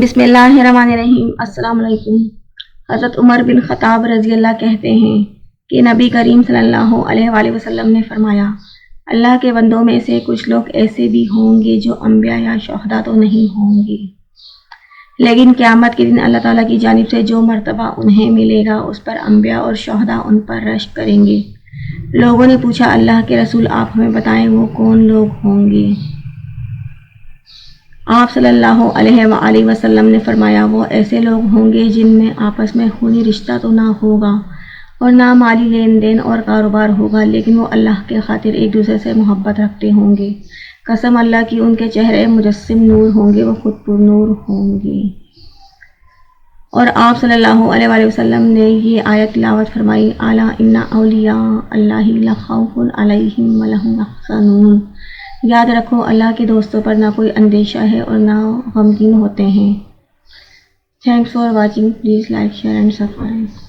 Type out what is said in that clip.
بسم اللہ الرحمن الرحیم۔ السلام علیکم۔ حضرت عمر بن خطاب رضی اللہ کہتے ہیں کہ نبی کریم صلی اللہ علیہ وآلہ وسلم نے فرمایا، اللہ کے بندوں میں سے کچھ لوگ ایسے بھی ہوں گے جو انبیاء یا شہداء تو نہیں ہوں گے، لیکن قیامت کے دن اللہ تعالیٰ کی جانب سے جو مرتبہ انہیں ملے گا اس پر انبیاء اور شہداء ان پر رشک کریں گے۔ لوگوں نے پوچھا، اللہ کے رسول آپ ہمیں بتائیں وہ کون لوگ ہوں گے؟ آپ صلی اللہ علیہ وآلہ وسلم نے فرمایا، وہ ایسے لوگ ہوں گے جن میں آپس میں خونی رشتہ تو نہ ہوگا اور نہ مالی لین دین اور کاروبار ہوگا، لیکن وہ اللہ کے خاطر ایک دوسرے سے محبت رکھتے ہوں گے۔ قسم اللہ کی، ان کے چہرے مجسم نور ہوں گے، وہ خود پر نور ہوں گے۔ اور آپ صلی اللہ علیہ وآلہ وسلم نے یہ آیت تلاوت فرمائی، الا ان اولیاء اللہ لا خوف علیہم ولا هم یحزنون۔ یاد رکھو، اللہ کے دوستوں پر نہ کوئی اندیشہ ہے اور نہ غمگین ہوتے ہیں۔ Thanks for watching, please like, share and subscribe.